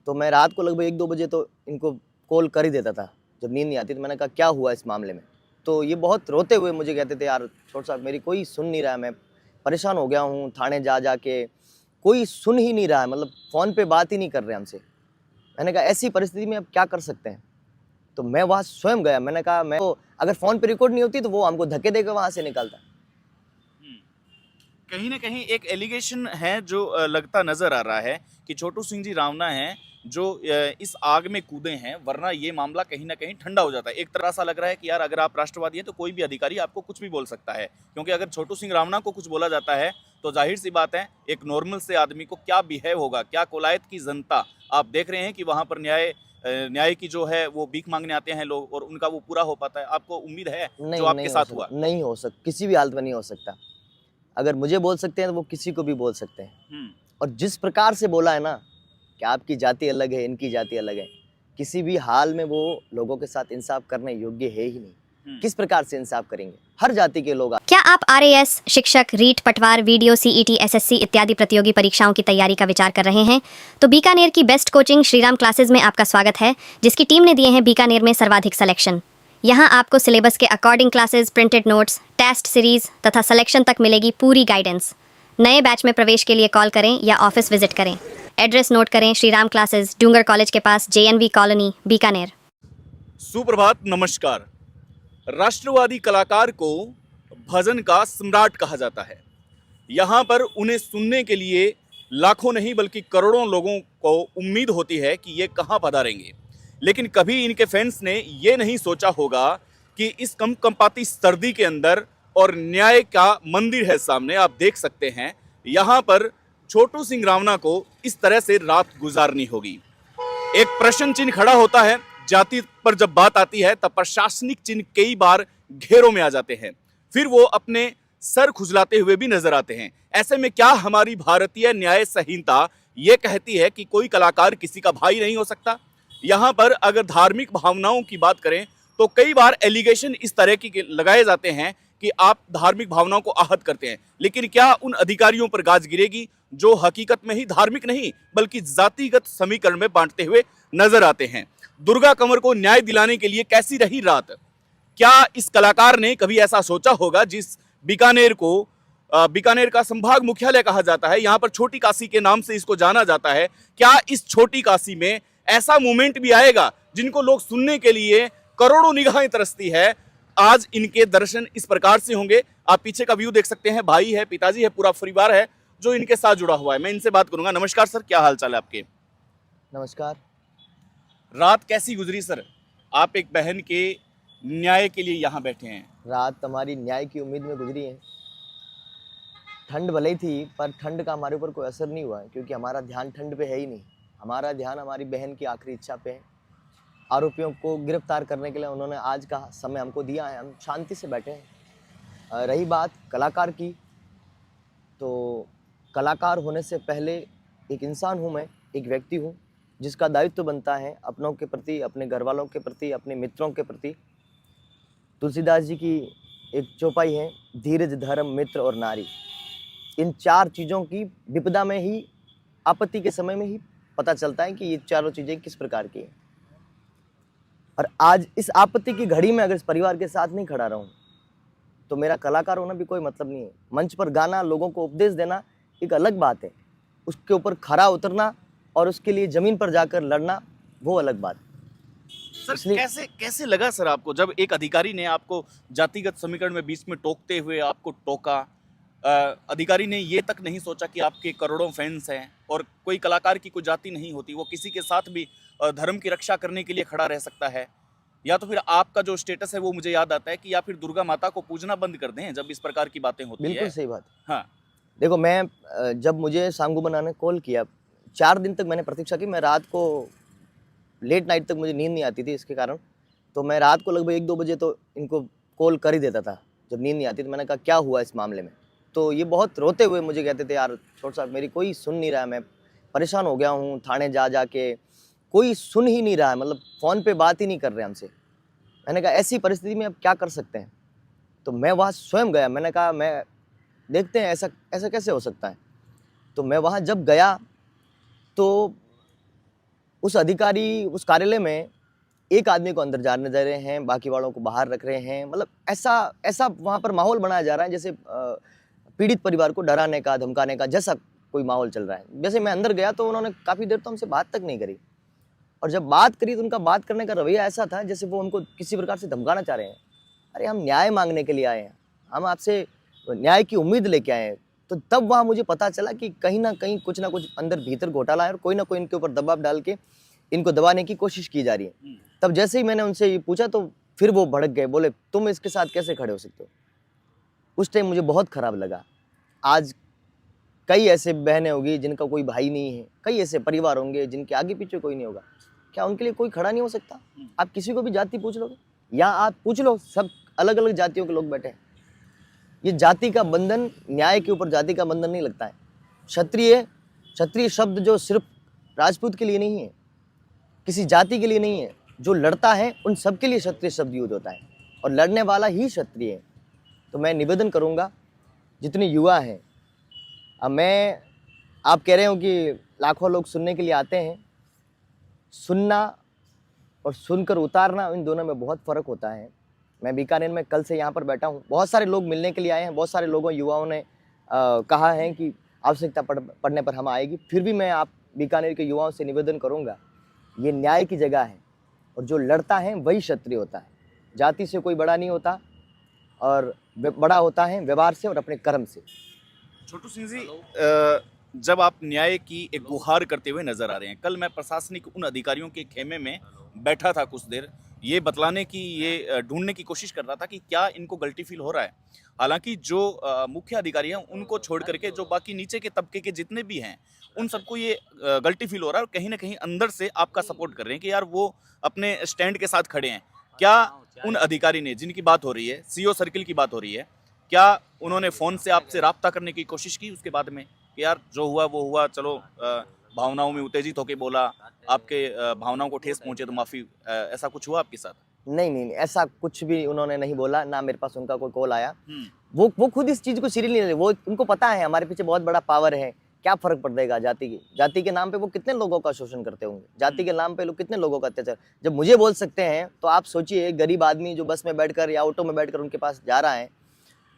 तो मैं रात को लगभग 1-2 बजे तो इनको कॉल कर ही देता था, जब नींद नहीं आती। तो मैंने कहा क्या हुआ इस मामले में? तो ये बहुत रोते हुए मुझे कहते थे, यार छोटे साहब मेरी कोई सुन नहीं रहा है, मैं परेशान हो गया हूँ थाने जा के, कोई सुन ही नहीं रहा है, मतलब फ़ोन पे बात ही नहीं कर रहे हमसे। मैंने कहा ऐसी परिस्थिति में अब क्या कर सकते हैं? तो मैं वहाँ स्वयं गया, मैंने कहा मैं तो अगर फ़ोन पे रिकॉर्ड नहीं होती तो वो हमको धक्के देकर वहाँ से निकालता। कहीं ना कहीं एक एलिगेशन है जो लगता नजर आ रहा है कि छोटू सिंह जी रावना हैं जो इस आग में कूदे हैं, वरना ये मामला कहीं ना कहीं ठंडा हो जाता है। एक तरह सा लग रहा है कि यार अगर आप राष्ट्रवादी हैं तो कोई भी अधिकारी आपको कुछ भी बोल सकता है, क्योंकि अगर छोटू सिंह रावना को कुछ बोला जाता है तो जाहिर सी बात है एक नॉर्मल से आदमी को क्या बिहेव होगा, क्या कोलायत की जनता। आप देख रहे हैं कि वहां पर न्याय की जो है वो भीख मांगने आते हैं लोग, और उनका वो पूरा हो पाता है। आपको उम्मीद है जो नहीं, आपके साथ हुआ? नहीं हो सकता, किसी भी हालत में नहीं हो सकता। अगर मुझे बोल सकते हैं तो वो किसी को भी बोल सकते हैं। और जिस प्रकार से बोला है ना कि आपकी जाति अलग है, इनकी जाति अलग है, किसी भी हाल में वो लोगों के साथ इंसाफ करने योग्य है ही नहीं। किस प्रकार से इंसाफ करेंगे? हर जाति के लोग। क्या आप आरएएस, शिक्षक, रीट, पटवार, वीडियो, सीईटी, एसएससी इत्यादि प्रतियोगी परीक्षाओं की तैयारी का विचार कर रहे हैं? तो बीकानेर की बेस्ट कोचिंग श्रीराम क्लासेज में आपका स्वागत है, जिसकी टीम ने दिए हैं बीकानेर में सर्वाधिक सिलेक्शन। यहाँ आपको सिलेबस के according classes, printed notes, test series तथा सिलेक्शन तक मिलेगी पूरी गाइडेंस। नए बैच में प्रवेश के लिए कॉल करें या ऑफिस विजिट करें। एड्रेस नोट करें, श्रीराम क्लासेज, डूंगर कॉलेज के पास, जेएनवी कॉलोनी, बीकानेर। सुप्रभात, नमस्कार। राष्ट्रवादी कलाकार को भजन का सम्राट कहा जाता है। यहाँ पर उन्हें सुनने के लिए लाखों नहीं बल्कि करोड़ों लोगों को उम्मीद होती है कि ये कहाँ पधारेंगे। लेकिन कभी इनके फैंस ने ये नहीं सोचा होगा कि इस कंपकंपाती सर्दी के अंदर और न्याय का मंदिर है सामने, आप देख सकते हैं, यहाँ पर छोटू सिंह रावना को इस तरह से रात गुजारनी होगी। एक प्रश्न चिन्ह खड़ा होता है। जाति पर जब बात आती है तब प्रशासनिक चिन्ह कई बार घेरों में आ जाते हैं, फिर वो अपने सर खुजलाते हुए भी नजर आते हैं। ऐसे में क्या हमारी भारतीय न्याय संहिता ये कहती है कि कोई कलाकार किसी का भाई नहीं हो सकता? यहाँ पर अगर धार्मिक भावनाओं की बात करें तो कई बार एलिगेशन इस तरह के लगाए जाते हैं कि आप धार्मिक भावनाओं को आहत करते हैं। लेकिन क्या उन अधिकारियों पर गाज गिरेगी जो हकीकत में ही धार्मिक नहीं बल्कि जातिगत समीकरण में बांटते हुए नजर आते हैं? दुर्गा कंवर को न्याय दिलाने के लिए कैसी रही रात? क्या इस कलाकार ने कभी ऐसा सोचा होगा? जिस बीकानेर को बीकानेर का संभाग मुख्यालय कहा जाता है, यहाँ पर छोटी काशी के नाम से इसको जाना जाता है, क्या इस छोटी काशी में ऐसा मोमेंट भी आएगा जिनको लोग सुनने के लिए करोड़ों निगाहें तरसती है? आज इनके दर्शन इस प्रकार से होंगे। आप पीछे का व्यू देख सकते हैं, भाई है, पिताजी है, पूरा परिवार है जो इनके साथ जुड़ा हुआ है। मैं इनसे बात करूंगा। नमस्कार सर, क्या हाल चाल है आपके? नमस्कार। रात कैसी गुजरी सर? आप एक बहन के न्याय के लिए यहाँ बैठे हैं। रात हमारी न्याय की उम्मीद में गुजरी है। ठंड भले ही थी पर ठंड का हमारे ऊपर कोई असर नहीं हुआ है, क्योंकि हमारा ध्यान ठंड पे है ही नहीं। हमारा ध्यान हमारी बहन की आखिरी इच्छा पे है। आरोपियों को गिरफ्तार करने के लिए उन्होंने आज का समय हमको दिया है, हम शांति से बैठे हैं। रही बात कलाकार की, तो कलाकार होने से पहले एक इंसान हूँ मैं, एक व्यक्ति हूँ जिसका दायित्व बनता है अपनों के प्रति, अपने घर वालों के प्रति, अपने मित्रों के प्रति। तुलसीदास जी की एक चौपाई है, धीरज, धर्म, मित्र और नारी। इन चार चीज़ों की विपदा में ही, आपत्ति के समय में ही पता चलता है कि ये चारों चीज़ें किस प्रकार की हैं। और आज इस आपत्ति की घड़ी में अगर इस परिवार के साथ नहीं खड़ा रहूं तो मेरा कलाकार होना भी कोई मतलब नहीं है। मंच पर गाना, लोगों को उपदेश देना एक अलग बात है, उसके ऊपर खरा उतरना और उसके लिए जमीन पर जाकर लड़ना वो अलग बात है। सर कैसे लगा सर आपको जब एक अधिकारी ने आपको जातिगत समीकरण में बीच में टोकते हुए आपको टोका? अधिकारी ने ये तक नहीं सोचा कि आपके करोड़ों फैंस हैं और कोई कलाकार की कोई जाति नहीं होती, वो किसी के साथ भी धर्म की रक्षा करने के लिए खड़ा रह सकता है। या तो फिर आपका जो स्टेटस है वो मुझे याद आता है कि या फिर दुर्गा माता को पूजना बंद कर दें जब इस प्रकार की बातें होती है। बिल्कुल सही बात। हाँ, देखो, मैं जब मुझे सांगू बनाने कॉल किया, 4 दिन तक मैंने प्रतीक्षा की। मैं रात को लेट नाइट तक मुझे नींद नहीं आती थी इसके कारण, तो मैं रात को लगभग 1-2 बजे तो इनको कॉल कर ही देता था जब नींद नहीं आती। तो मैंने कहा क्या हुआ इस मामले में? तो ये बहुत रोते हुए मुझे कहते थे, यार छोटे साहब मेरी कोई सुन नहीं रहा है, मैं परेशान हो गया हूँ थाने जा के, कोई सुन ही नहीं रहा है, मतलब फ़ोन पे बात ही नहीं कर रहे हमसे। मैंने कहा ऐसी परिस्थिति में अब क्या कर सकते हैं? तो मैं वहाँ स्वयं गया, मैंने कहा मैं देखते हैं ऐसा कैसे हो सकता है। तो मैं वहाँ जब गया तो उस अधिकारी उस कार्यालय में एक आदमी को अंदर जाने दे रहे हैं, बाकी वालों को बाहर रख रहे हैं। मतलब ऐसा वहाँ पर माहौल बनाया जा रहा है जैसे पीड़ित परिवार को डराने का, धमकाने का जैसा कोई माहौल चल रहा है। जैसे मैं अंदर गया तो उन्होंने काफ़ी देर तो हमसे बात तक नहीं करी, और जब बात करी तो उनका बात करने का रवैया ऐसा था जैसे वो हमको किसी प्रकार से धमकाना चाह रहे हैं। अरे हम न्याय मांगने के लिए आए हैं, हम आपसे न्याय की उम्मीद लेके आए हैं। तो तब वहाँ मुझे पता चला कि कहीं ना कहीं कुछ ना कुछ अंदर भीतर घोटाला है और कोई ना कोई इनके ऊपर दबाव डाल के इनको दबाने की कोशिश की जा रही है। तब जैसे ही मैंने उनसे ये पूछा तो फिर वो भड़क गए, बोले तुम इसके साथ कैसे खड़े हो सकते हो। उस टाइम मुझे बहुत ख़राब लगा। आज कई ऐसे बहनें होगी जिनका कोई भाई नहीं है, कई ऐसे परिवार होंगे जिनके आगे पीछे कोई नहीं होगा। क्या उनके लिए कोई खड़ा नहीं हो सकता? आप किसी को भी जाति पूछ लोगे, या आप पूछ लो, सब अलग अलग जातियों के लोग बैठे हैं। ये जाति का बंधन, न्याय के ऊपर जाति का बंधन नहीं लगता है। क्षत्रिय शब्द जो सिर्फ राजपूत के लिए नहीं है, किसी जाति के लिए नहीं है। जो लड़ता है उन सब के लिए क्षत्रिय शब्द यूज होता है, और लड़ने वाला ही क्षत्रिय है। तो मैं निवेदन करूंगा, जितने युवा हैं, अब आप कह रहे हो कि लाखों लोग सुनने के लिए आते हैं, सुनना और सुनकर उतारना, इन दोनों में बहुत फ़र्क होता है। मैं बीकानेर में कल से यहाँ पर बैठा हूँ, बहुत सारे लोग मिलने के लिए आए हैं, बहुत सारे युवाओं ने कहा है कि आवश्यकता पड़ने पर हम आएगी। फिर भी मैं आप बीकानेर के युवाओं से निवेदन करूँगा, ये न्याय की जगह है, और जो लड़ता है वही क्षत्रिय होता है। जाति से कोई बड़ा नहीं होता, और बड़ा होता है व्यवहार से और अपने कर्म से। छोटू सिंह जी, जब आप न्याय की एक गुहार करते हुए नजर आ रहे हैं, कल मैं प्रशासनिक उन अधिकारियों के खेमे में बैठा था कुछ देर, ये बतलाने की, ये ढूंढने की कोशिश कर रहा था कि क्या इनको गलती फील हो रहा है। हालांकि जो मुख्य अधिकारी हैं उनको छोड़ करके जो बाकी नीचे के तबके के जितने भी हैं, उन सबको ये गलती फील हो रहा है, और कहीं ना कहीं अंदर से आपका सपोर्ट कर रहे हैं कि यार वो अपने स्टैंड के साथ खड़े हैं। क्या उन अधिकारी ने, जिनकी बात हो रही है, सीओ सर्किल की बात हो रही है, क्या उन्होंने फ़ोन से आपसे राब्ता करने की कोशिश की उसके बाद में कि यार जो हुआ वो हुआ, चलो भावनाओं में उत्तेजित होकर बोला, आपके भावनाओं को ठेस पहुंचे तो माफ़ी, ऐसा कुछ हुआ आपके साथ? नहीं, ऐसा कुछ भी उन्होंने नहीं बोला, ना मेरे पास उनका कोई कॉल आया। वो खुद इस चीज़ को सीरियसली नहीं ले, वो उनको पता है हमारे पीछे बहुत बड़ा पावर है, क्या फ़र्क पड़ जाएगा जाति के नाम पे वो कितने लोगों का शोषण करते होंगे, जाति के नाम पे लोग कितने लोगों का अत्याचार। जब मुझे बोल सकते हैं तो आप सोचिए, गरीब आदमी जो बस में बैठकर या ऑटो में बैठकर उनके पास जा रहा है,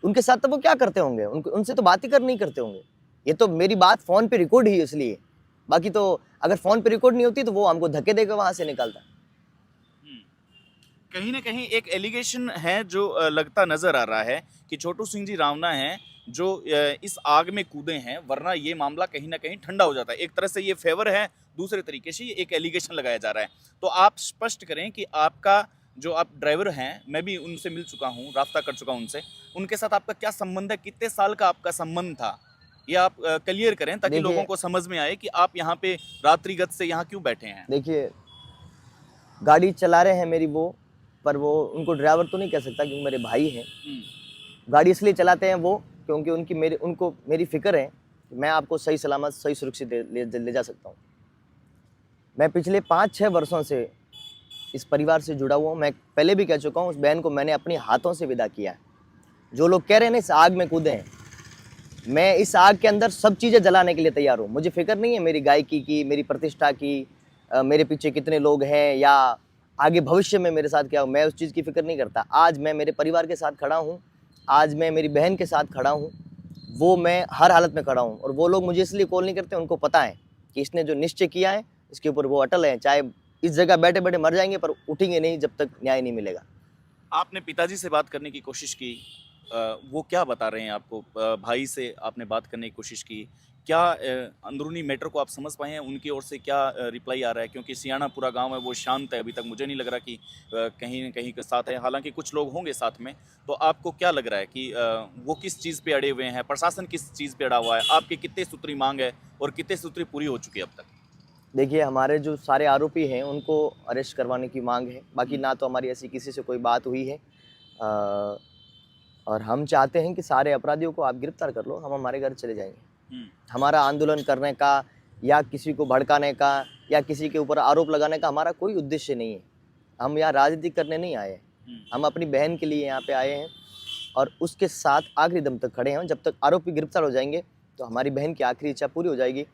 उनके साथ तो वो क्या करते होंगे, उनसे तो बात ही कर नहीं करते होंगे। ये तो मेरी बात फ़ोन पे रिकॉर्ड ही इसलिए, बाकी तो अगर फ़ोन पे रिकॉर्ड नहीं होती तो वो हमको धक्के देकर वहाँ से निकालता। कहीं ना कहीं एक एलिगेशन है जो लगता नजर आ रहा है कि छोटू सिंह जी रावना हैं जो इस आग में कूदे हैं, वरना ये मामला कहीं ना कहीं ठंडा हो जाता है। एक तरह से ये फेवर है, दूसरे तरीके से ये एक एलिगेशन लगाया जा रहा है। तो आप स्पष्ट करें कि आपका जो आप ड्राइवर हैं, मैं भी उनसे मिल चुका हूँ, राब्ता कर चुका हूँ उनसे, उनके साथ आपका क्या संबंध है, कितने साल का आपका संबंध था, ये आप क्लियर करें ताकि लोगों को समझ में आए कि आप यहाँ पे रात्रिगत से यहाँ क्यों बैठे हैं। देखिए, गाड़ी चला रहे हैं मेरी वो, पर वो उनको ड्राइवर तो नहीं कह सकता क्योंकि मेरे भाई हैं। गाड़ी इसलिए चलाते हैं वो क्योंकि उनको मेरी फिक्र है कि मैं आपको सही सलामत, सही सुरक्षित ले जा सकता हूँ। मैं पिछले 5-6 वर्षों से इस परिवार से जुड़ा हुआ हूँ। मैं पहले भी कह चुका हूँ, उस बहन को मैंने अपने हाथों से विदा किया है। जो लोग कह रहे हैं ना इस आग में कूदे हैं, मैं इस आग के अंदर सब चीज़ें जलाने के लिए तैयार हूँ। मुझे फिक्र नहीं है मेरी गायकी की, मेरी प्रतिष्ठा की, मेरे पीछे कितने लोग हैं, या आगे भविष्य में मेरे साथ क्या हो, मैं उस चीज़ की फिक्र नहीं करता। आज मैं मेरे परिवार के साथ खड़ा हूँ, आज मैं मेरी बहन के साथ खड़ा हूँ, वो मैं हर हालत में खड़ा हूँ। और वो लोग मुझे इसलिए कॉल नहीं करते, उनको पता है कि इसने जो निश्चय किया है इसके ऊपर वो अटल है। चाहे इस जगह बैठे बैठे मर जाएंगे पर उठेंगे नहीं जब तक न्याय नहीं मिलेगा। आपने पिताजी से बात करने की कोशिश की, वो क्या बता रहे हैं आपको? भाई से आपने बात करने की कोशिश की, क्या अंदरूनी मैटर को आप समझ पाए हैं? उनकी ओर से क्या रिप्लाई आ रहा है? क्योंकि सियाना पूरा गांव है, वो शांत है, अभी तक मुझे नहीं लग रहा कि कहीं न कहीं के साथ है। हालांकि कुछ लोग होंगे साथ में, तो आपको क्या लग रहा है कि वो किस चीज़ पे अड़े हुए हैं, प्रशासन किस चीज़ पे अड़ा हुआ है, आपकी कितने सूत्री मांग है और कितने सूत्री पूरी हो चुकी है अब तक? देखिए, हमारे जो सारे आरोपी हैं उनको अरेस्ट करवाने की मांग है। बाकी ना तो हमारी ऐसी किसी से कोई बात हुई है, और हम चाहते हैं कि सारे अपराधियों को आप गिरफ्तार कर लो, हम हमारे घर चले जाएंगे। हमारा आंदोलन करने का या किसी को भड़काने का या किसी के ऊपर आरोप लगाने का हमारा कोई उद्देश्य नहीं है। हम यहाँ राजनीति करने नहीं आए हैं, हम अपनी बहन के लिए यहाँ पे आए हैं और उसके साथ आखिरी दम तक खड़े हैं। जब तक आरोपी गिरफ्तार हो जाएंगे तो हमारी बहन की आखिरी इच्छा पूरी हो जाएगी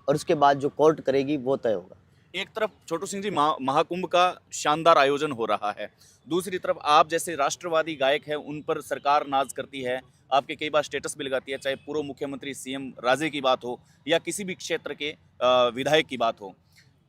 और उसके बाद जो कोर्ट करेगी वो तय होगा। एक तरफ छोटू सिंह जी महाकुंभ का शानदार आयोजन हो रहा है, दूसरी तरफ आप जैसे राष्ट्रवादी गायक हैं उन पर सरकार नाज करती है, आपके कई बार स्टेटस भी लगाती है, चाहे पूर्व मुख्यमंत्री सीएम राजे की बात हो या किसी भी क्षेत्र के विधायक की बात हो।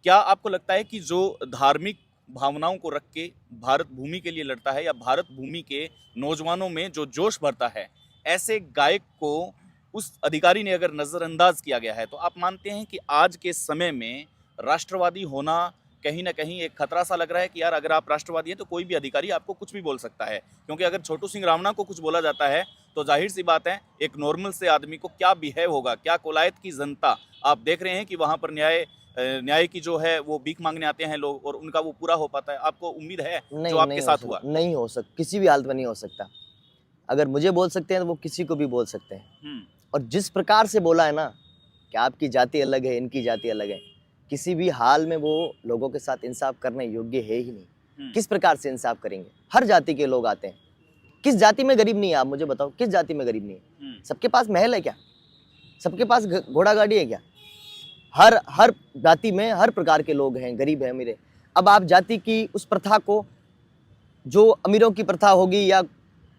क्या आपको लगता है कि जो धार्मिक भावनाओं को रख के भारत भूमि के लिए लड़ता है या भारत भूमि के नौजवानों में जो जोश भरता है, ऐसे गायक को उस अधिकारी ने अगर नज़रअंदाज किया गया है, तो आप मानते हैं कि आज के समय में राष्ट्रवादी होना कहीं ना कहीं एक खतरा सा लग रहा है कि यार अगर आप राष्ट्रवादी हैं तो कोई भी अधिकारी आपको कुछ भी बोल सकता है, क्योंकि अगर छोटू सिंह रावणा को कुछ बोला जाता है तो जाहिर सी बात है एक नॉर्मल से आदमी को क्या बिहेव होगा, क्या कोलायत की जनता। आप देख रहे हैं कि वहाँ पर न्याय की जो है वो भीख मांगने आते हैं लोग और उनका वो पूरा हो पाता है। आपको उम्मीद है जो आपके साथ हुआ? नहीं हो सकता, किसी भी हालत में नहीं हो सकता। अगर मुझे बोल सकते हैं तो वो किसी को भी बोल सकते हैं। और जिस प्रकार से बोला है ना कि आपकी जाति अलग है, इनकी जाति अलग है, किसी भी हाल में वो लोगों के साथ इंसाफ करने योग्य है ही नहीं। किस प्रकार से इंसाफ करेंगे? हर जाति के लोग आते हैं। किस जाति में गरीब नहीं है? आप मुझे बताओ, किस जाति में गरीब नहीं है? सबके पास महल है क्या? सबके पास घोड़ा गाड़ी है क्या? हर जाति में हर प्रकार के लोग हैं, गरीब हैं, अमीर है। अब आप जाति की उस प्रथा को, जो अमीरों की प्रथा होगी या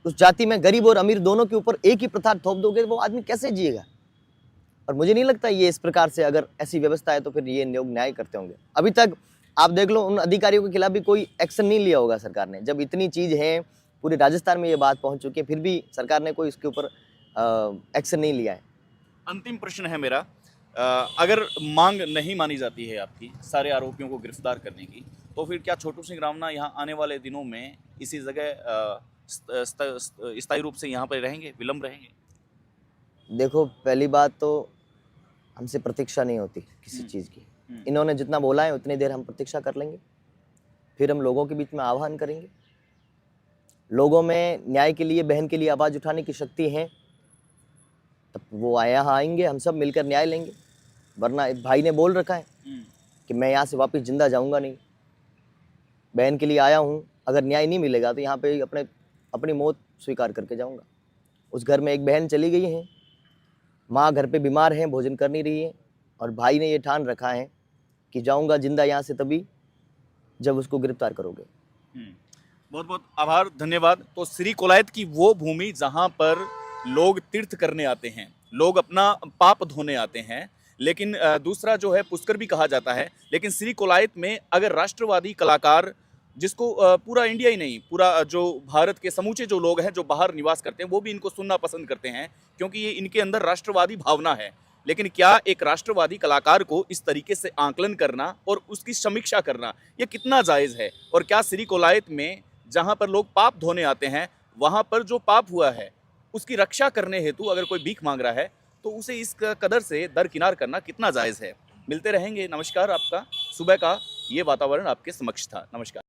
उस जाति में गरीब और अमीर दोनों के ऊपर एक ही प्रथा थोप दोगे, वो आदमी कैसे जिएगा? और मुझे नहीं लगता ये इस प्रकार से अगर ऐसी व्यवस्था है तो फिर ये लोग न्याय करते होंगे। अभी तक आप देख लो, उन अधिकारियों के खिलाफ भी कोई एक्शन नहीं लिया होगा सरकार ने। जब इतनी चीज़ है, पूरे राजस्थान में ये बात पहुंच चुकी है, फिर भी सरकार ने कोई इसके ऊपर एक्शन नहीं लिया है। अंतिम प्रश्न है मेरा, अगर मांग नहीं मानी जाती है आपकी सारे आरोपियों को गिरफ्तार करने की, तो फिर क्या छोटू सिंह रावणा यहाँ आने वाले दिनों में इसी जगह स्थायी रूप से यहाँ पर रहेंगे, विलम्ब रहेंगे? देखो, पहली बात तो हमसे प्रतीक्षा नहीं होती किसी चीज़ की। इन्होंने जितना बोला है उतनी देर हम प्रतीक्षा कर लेंगे, फिर हम लोगों के बीच में आह्वान करेंगे। लोगों में न्याय के लिए, बहन के लिए आवाज़ उठाने की शक्ति है, तब वो यहाँ आएंगे, हम सब मिलकर न्याय लेंगे। वरना भाई ने बोल रखा है कि मैं यहाँ से वापस जिंदा जाऊँगा नहीं, बहन के लिए आया हूँ, अगर न्याय नहीं मिलेगा तो यहाँ पे अपनी मौत स्वीकार करके जाऊँगा। उस घर में एक बहन चली गई है, माँ घर पे बीमार है, भोजन कर नहीं रही है, और भाई ने ये ठान रखा है कि जाऊँगा जिंदा यहाँ से तभी जब उसको गिरफ्तार करोगे। बहुत बहुत आभार, धन्यवाद। तो श्री कोलायत की वो भूमि जहाँ पर लोग तीर्थ करने आते हैं, लोग अपना पाप धोने आते हैं, लेकिन दूसरा जो है पुष्कर भी कहा जाता है, लेकिन श्री कोलायत में अगर राष्ट्रवादी कलाकार, जिसको पूरा इंडिया ही नहीं, पूरा जो भारत के समूचे जो लोग हैं जो बाहर निवास करते हैं, वो भी इनको सुनना पसंद करते हैं, क्योंकि ये इनके अंदर राष्ट्रवादी भावना है। लेकिन क्या एक राष्ट्रवादी कलाकार को इस तरीके से आंकलन करना और उसकी समीक्षा करना, ये कितना जायज़ है? और क्या श्री कोलायत में जहाँ पर लोग पाप धोने आते हैं, वहाँ पर जो पाप हुआ है उसकी रक्षा करने हेतु अगर कोई भीख मांग रहा है तो उसे इस कदर से दरकिनार करना कितना जायज़ है? मिलते रहेंगे। नमस्कार। आपका सुबह का ये वातावरण आपके समक्ष था। नमस्कार।